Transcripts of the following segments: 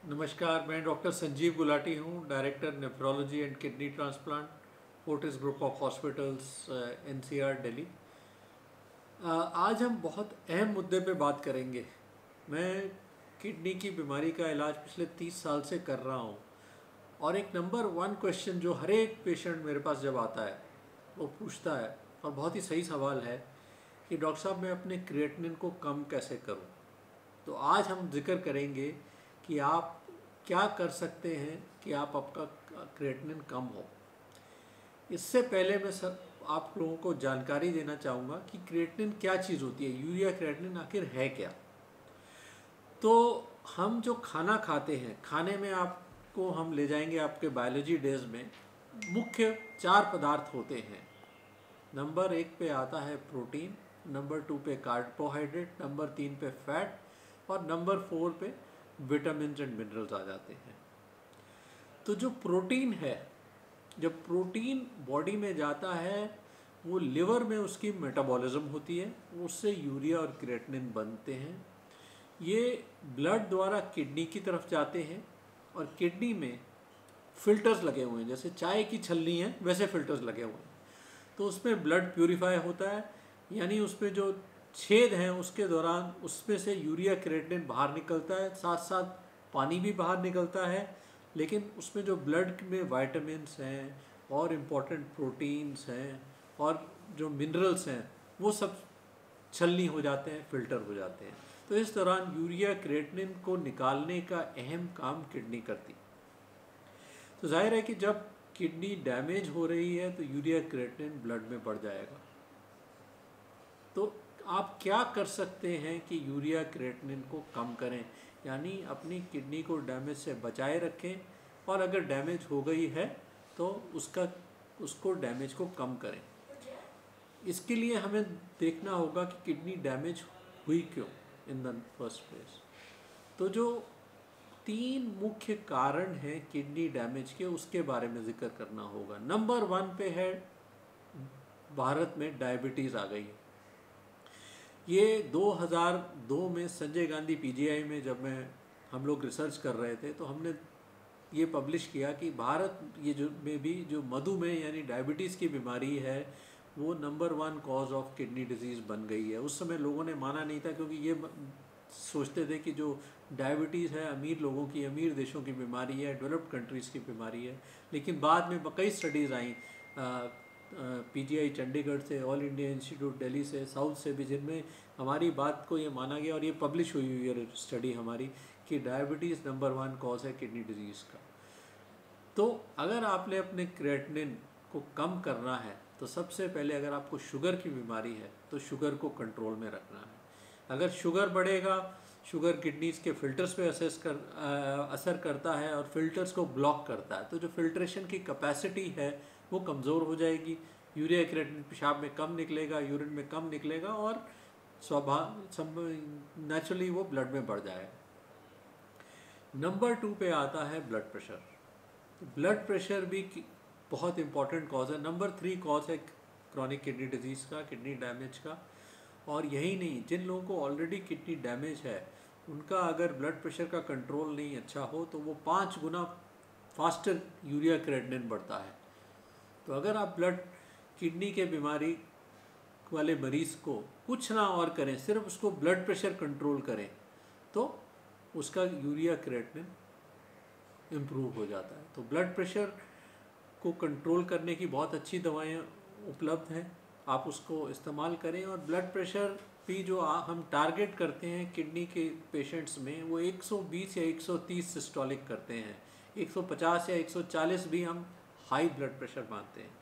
नमस्कार, मैं डॉक्टर संजीव गुलाटी हूँ, director nephrology and kidney transplant, Fortis group of hospitals, NCR Delhi. आज हम बहुत अहम मुद्दे पे बात करेंगे। मैं किडनी की बीमारी का इलाज पिछले 30 साल से कर रहा हूँ और एक नंबर वन क्वेश्चन जो हर एक पेशेंट मेरे पास जब आता है वो पूछता है, और बहुत ही सही सवाल है, कि डॉक्टर साहब मैं अपने क्रिएटिनिन को कम कैसे करूँ। तो आज हम जिक्र करेंगे कि आप क्या कर सकते हैं कि आप आपका क्रिएटिनिन कम हो। इससे पहले मैं आप लोगों को जानकारी देना चाहूँगा कि क्रिएटिनिन क्या चीज़ होती है, यूरिया क्रिएटिनिन आखिर है क्या। तो हम जो खाना खाते हैं, खाने में आपको हम ले जाएंगे आपके बायोलॉजी डेज में। मुख्य 4 पदार्थ होते हैं। नंबर 1 पे आता है प्रोटीन, नंबर 2 पे कार्बोहाइड्रेट, नंबर 3 पे फैट और नंबर 4 पे विटामिन एंड मिनरल्स आ जाते हैं। तो जो प्रोटीन है, जब प्रोटीन बॉडी में जाता है वो लिवर में उसकी मेटाबॉलिज्म होती है, उससे यूरिया और क्रिएटिनिन बनते हैं। ये ब्लड द्वारा किडनी की तरफ जाते हैं और किडनी में फिल्टर्स लगे हुए हैं, जैसे चाय की छलनी है वैसे फिल्टर्स लगे हुए हैं। तो उसमें ब्लड प्यूरिफाई होता है, यानी उसमें जो छेद हैं उसके दौरान उसमें से यूरिया क्रिएटिनिन बाहर निकलता है, साथ साथ पानी भी बाहर निकलता है। लेकिन उसमें जो ब्लड में वाइटामिन्स हैं और इम्पोर्टेंट प्रोटीन्स हैं और जो मिनरल्स हैं वो सब छलनी हो जाते हैं, फिल्टर हो जाते हैं। तो इस दौरान यूरिया क्रिएटिनिन को निकालने का अहम काम किडनी करती। तो जाहिर है कि जब किडनी डैमेज हो रही है तो यूरिया क्रिएटिनिन ब्लड में बढ़ जाएगा। तो आप क्या कर सकते हैं कि यूरिया क्रिएटिनिन को कम करें, यानी अपनी किडनी को डैमेज से बचाए रखें, और अगर डैमेज हो गई है तो उसको डैमेज को कम करें। इसके लिए हमें देखना होगा कि किडनी डैमेज हुई क्यों इन द फर्स्ट प्लेस। तो जो 3 मुख्य कारण हैं किडनी डैमेज के, उसके बारे में जिक्र करना होगा। नंबर 1 पे है, भारत में डायबिटीज़ आ गई है। ये 2002 में संजय गांधी पीजीआई में जब हम लोग रिसर्च कर रहे थे तो हमने ये पब्लिश किया कि भारत ये जो में भी जो मधुमेह यानी डायबिटीज़ की बीमारी है वो number 1 cause of kidney disease बन गई है। उस समय लोगों ने माना नहीं था, क्योंकि ये सोचते थे कि जो डायबिटीज़ है अमीर लोगों की, अमीर देशों की बीमारी है, डेवलप्ड कंट्रीज़ की बीमारी है। लेकिन बाद में कई स्टडीज़ आई पीजीआई चंडीगढ़ से, ऑल इंडिया इंस्टीट्यूट दिल्ली से, साउथ से भी, जिनमें हमारी बात को ये माना गया और ये पब्लिश हुई है स्टडी हमारी कि डायबिटीज़ नंबर 1 कॉज है किडनी डिजीज़ का। तो अगर आपने अपने क्रिएटिनिन को कम करना है तो सबसे पहले, अगर आपको शुगर की बीमारी है तो शुगर को कंट्रोल में रखना है। अगर शुगर बढ़ेगा, शुगर किडनीज़ के फिल्टर्स पे असर करता है और फिल्टर्स को ब्लॉक करता है। तो जो फिल्ट्रेशन की कैपेसिटी है वो कमज़ोर हो जाएगी, यूरिया क्रिएटिनिन पेशाब में कम निकलेगा, यूरिन में कम निकलेगा और नेचुरली वो ब्लड में बढ़ जाएगा। नंबर 2 पे आता है ब्लड प्रेशर। ब्लड प्रेशर भी बहुत इंपॉर्टेंट कॉज है। नंबर 3 कॉज है क्रॉनिक किडनी डिजीज़ का, किडनी डैमेज का। और यही नहीं, जिन लोगों को ऑलरेडी किडनी डैमेज है उनका अगर ब्लड प्रेशर का कंट्रोल नहीं अच्छा हो तो वो 5 गुना फास्टर यूरिया क्रिएटिनिन बढ़ता है। तो अगर आप किडनी के बीमारी वाले मरीज़ को कुछ ना और करें, सिर्फ उसको ब्लड प्रेशर कंट्रोल करें, तो उसका यूरिया क्रिएटिनिन इम्प्रूव हो जाता है। तो ब्लड प्रेशर को कंट्रोल करने की बहुत अच्छी दवाएं उपलब्ध हैं, आप उसको इस्तेमाल करें। और ब्लड प्रेशर भी जो हम टारगेट करते हैं किडनी के पेशेंट्स में, वो 120 या 130 सिस्टोलिक करते हैं। 150 या 140 भी हम हाई ब्लड प्रेशर मानते हैं।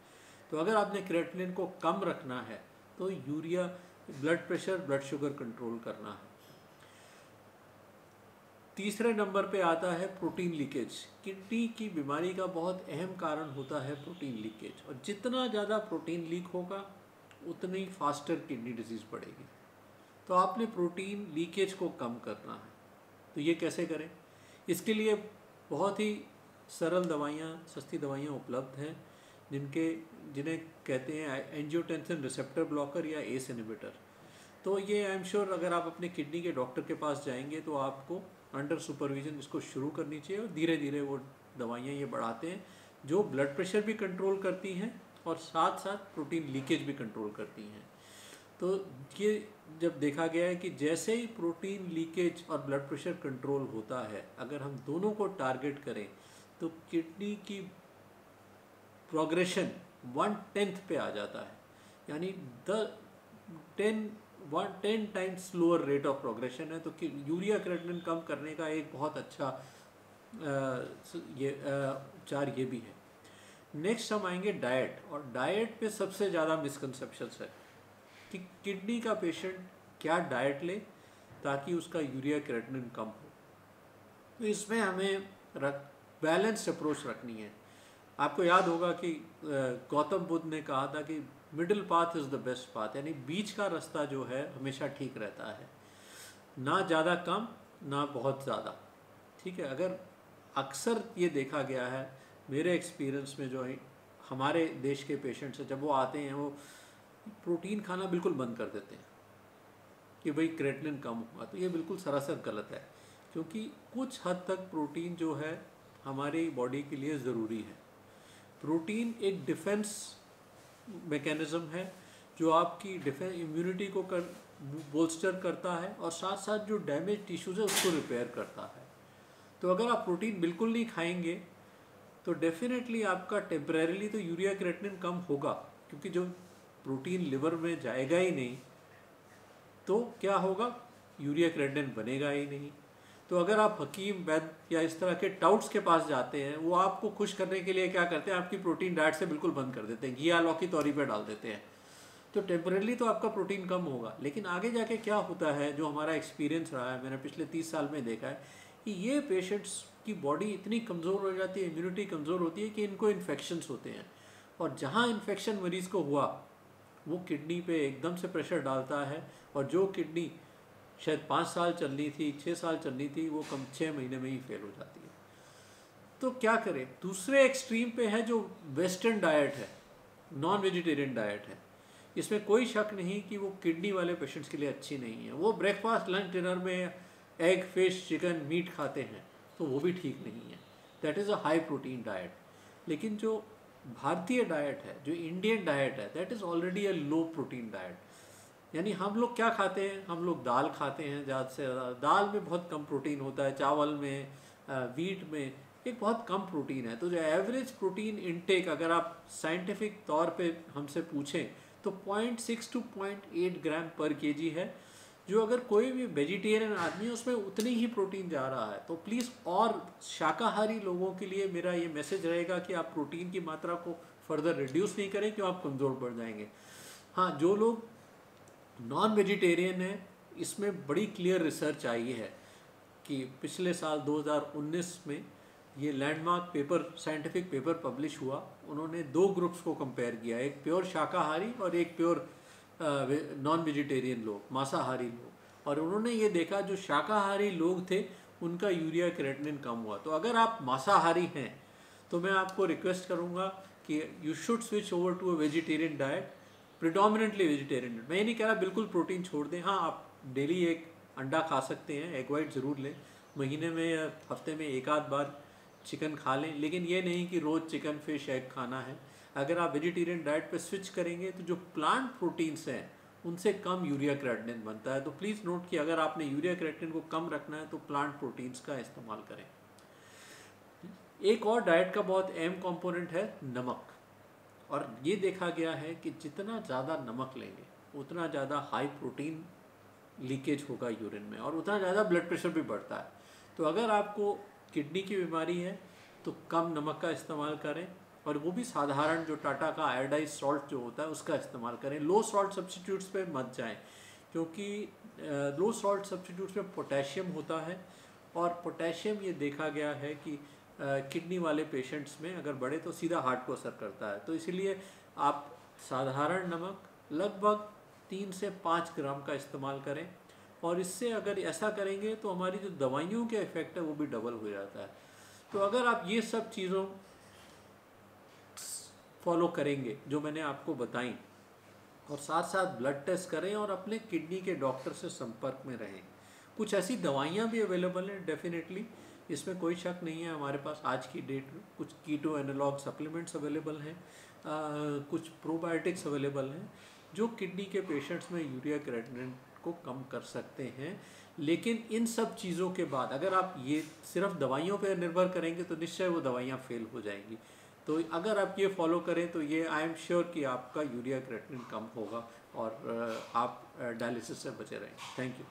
तो अगर आपने क्रिएटिनिन को कम रखना है तो urea, blood pressure, blood sugar control करना है। तीसरे नंबर पे आता है प्रोटीन लीकेज। किडनी की बीमारी का बहुत अहम कारण होता है प्रोटीन लीकेज, और जितना ज़्यादा प्रोटीन लीक होगा उतनी फास्टर किडनी डिजीज़ बढ़ेगी। तो आपने प्रोटीन लीकेज को कम करना है। तो ये कैसे करें? इसके लिए बहुत ही सरल दवाइयाँ, सस्ती दवाइयाँ उपलब्ध हैं, जिन्हें कहते हैं एंजियोटेंसिन रिसेप्टर ब्लॉकर या एस इनहिबिटर। तो ये आई एम श्योर अगर आप अपने किडनी के डॉक्टर के पास जाएंगे तो आपको अंडर सुपरविजन इसको शुरू करनी चाहिए, और धीरे धीरे वो दवाइयाँ ये बढ़ाते हैं जो ब्लड प्रेशर भी कंट्रोल करती हैं और साथ साथ प्रोटीन लीकेज भी कंट्रोल करती हैं। तो ये जब देखा गया है कि जैसे ही प्रोटीन लीकेज और ब्लड प्रेशर कंट्रोल होता है, अगर हम दोनों को टारगेट करें तो किडनी की प्रोग्रेशन 1/10 पे आ जाता है, यानी 10 times slower rate of progression है। तो यूरिया क्रिएटिनिन कम करने का एक बहुत अच्छा उपचार ये भी है। नेक्स्ट हम आएंगे डाइट, और डाइट पे सबसे ज़्यादा मिसकंसेप्शंस है कि किडनी का पेशेंट क्या डाइट ले ताकि उसका यूरिया क्रिएटिनिन कम हो। तो इसमें हमें बैलेंस्ड अप्रोच रखनी है। आपको याद होगा कि गौतम बुद्ध ने कहा था कि middle path is the best path, यानी बीच का रास्ता जो है हमेशा ठीक रहता है, ना ज़्यादा कम ना बहुत ज़्यादा। ठीक है, अगर अक्सर ये देखा गया है मेरे एक्सपीरियंस में, जो है हमारे देश के पेशेंट्स हैं, जब वो आते हैं वो प्रोटीन खाना बिल्कुल बंद कर देते हैं कि भाई क्रिएटिनिन कम हुआ। तो ये बिल्कुल सरासर गलत है, क्योंकि कुछ हद तक प्रोटीन जो है हमारी बॉडी के लिए ज़रूरी है। प्रोटीन एक डिफेंस मैकेनिज़्म है जो आपकी इम्यूनिटी को बोल्स्टर करता है और साथ साथ जो डैमेज टिश्यूज़ है उसको रिपेयर करता है। तो अगर आप प्रोटीन बिल्कुल नहीं खाएंगे तो डेफिनेटली आपका टेम्परेरीली तो यूरिया क्रिएटिनिन कम होगा, क्योंकि जो प्रोटीन लिवर में जाएगा ही नहीं तो क्या होगा, यूरिया क्रिएटिनिन बनेगा ही नहीं। तो अगर आप हकीम वैद्य या इस तरह के टाउट्स के पास जाते हैं, वो आपको खुश करने के लिए क्या करते हैं, आपकी प्रोटीन डाइट से बिल्कुल बंद कर देते हैं, घिया लौकी तौरी पे डाल देते हैं। तो टेम्परेली तो आपका प्रोटीन कम होगा, लेकिन आगे जाके क्या होता है, जो हमारा एक्सपीरियंस रहा है, मैंने पिछले 30 साल में देखा है कि ये पेशेंट्स की बॉडी इतनी कमज़ोर हो जाती है, इम्यूनिटी कमज़ोर होती है कि इनको इन्फेक्शंस होते हैं, और जहाँ इन्फेक्शन मरीज़ को हुआ वो किडनी पे एकदम से प्रेशर डालता है, और जो किडनी शायद 5 साल चलनी थी, 6 साल चलनी थी, वो कम 6 महीने में ही फेल हो जाती है। तो क्या करें, दूसरे एक्सट्रीम पे है जो वेस्टर्न डाइट है, नॉन वेजिटेरियन डाइट है। इसमें कोई शक नहीं कि वो किडनी वाले पेशेंट्स के लिए अच्छी नहीं है। वो ब्रेकफास्ट लंच डिनर में एग फिश चिकन मीट खाते हैं तो वो भी ठीक नहीं है, that is a high protein diet. लेकिन जो भारतीय डाइट है, जो इंडियन डाइट है, that is already a low protein diet. यानी हम लोग क्या खाते हैं, हम लोग दाल खाते हैं ज़्यादा से ज़्यादा, दाल में बहुत कम प्रोटीन होता है, चावल में वीट में एक बहुत कम प्रोटीन है। तो जो एवरेज प्रोटीन इनटेक अगर आप साइंटिफिक तौर पे हमसे पूछें तो 0.6 to 0.8 ग्राम पर केजी है, जो अगर कोई भी वेजिटेरियन आदमी है उसमें उतनी ही प्रोटीन जा रहा है। तो प्लीज़, और शाकाहारी लोगों के लिए मेरा ये मैसेज रहेगा कि आप प्रोटीन की मात्रा को फर्दर रिड्यूस नहीं करें, क्यों आप कमज़ोर पड़ जाएंगे। हाँ, जो लोग नॉन वेजिटेरियन है, इसमें बड़ी क्लियर रिसर्च आई है कि पिछले साल 2019 में ये landmark paper, scientific paper publish हुआ। उन्होंने 2 ग्रुप्स को कंपेयर किया, एक प्योर शाकाहारी और एक प्योर नॉन वेजिटेरियन लोग, मांसाहारी लोग, और उन्होंने ये देखा जो शाकाहारी लोग थे उनका यूरिया क्रिएटिनिन कम हुआ। तो अगर आप मांसाहारी हैं तो मैं आपको रिक्वेस्ट करूँगा कि you should switch over to a vegetarian diet, predominantly vegetarian. मैं ये नहीं कह रहा बिल्कुल प्रोटीन छोड़ दें, हाँ आप डेली एक अंडा खा सकते हैं, एग वाइट ज़रूर लें, महीने में या हफ्ते में एक आध बार चिकन खा लें, लेकिन ये नहीं कि रोज़ चिकन फिश एग खाना है। अगर आप वेजिटेरियन डाइट पे स्विच करेंगे तो जो प्लांट प्रोटीन्स हैं उनसे कम यूरिया क्रिएटिनिन बनता है। तो प्लीज़ नोट कि अगर आपने यूरिया क्रिएटिनिन को कम रखना है तो प्लांट प्रोटीन्स का इस्तेमाल करें। एक और डाइट का बहुत अहम कंपोनेंट है नमक, और ये देखा गया है कि जितना ज़्यादा नमक लेंगे उतना ज़्यादा हाई प्रोटीन लीकेज होगा यूरिन में, और उतना ज़्यादा ब्लड प्रेशर भी बढ़ता है। तो अगर आपको किडनी की बीमारी है तो कम नमक का इस्तेमाल करें, और वो भी साधारण जो टाटा का आयोडाइज सॉल्ट जो होता है उसका इस्तेमाल करें। लो सॉल्ट सब्स्टिट्यूट्स पे मत जाएं, क्योंकि लो सॉल्ट सब्स्टिट्यूट्स में पोटेशियम होता है, और पोटेशियम ये देखा गया है कि किडनी वाले पेशेंट्स में अगर बढ़े तो सीधा हार्ट को असर करता है। तो इसीलिए आप साधारण नमक लगभग 3 से 5 ग्राम का इस्तेमाल करें, और इससे अगर ऐसा करेंगे तो हमारी जो दवाइयों के इफ़ेक्ट है वो भी डबल हो जाता है। तो अगर आप ये सब चीज़ों फॉलो करेंगे जो मैंने आपको बताई, और साथ साथ ब्लड टेस्ट करें और अपने किडनी के डॉक्टर से संपर्क में रहें। कुछ ऐसी दवाइयाँ भी अवेलेबल हैं डेफिनेटली, इसमें कोई शक नहीं है। हमारे पास आज की डेट में कुछ कीटो एनालॉग सप्लीमेंट्स अवेलेबल हैं, कुछ प्रोबायोटिक्स अवेलेबल हैं जो किडनी के पेशेंट्स में यूरिया क्रिएटिनिन को कम कर सकते हैं। लेकिन इन सब चीज़ों के बाद अगर आप ये सिर्फ दवाइयों पर निर्भर करेंगे तो निश्चय वो दवाइयाँ फेल हो जाएंगी। तो अगर आप ये फॉलो करें तो ये आई एम श्योर कि आपका यूरिया क्रिएटिनिन कम होगा और आप डायलिसिस से बचे रहेंगे। Thank you.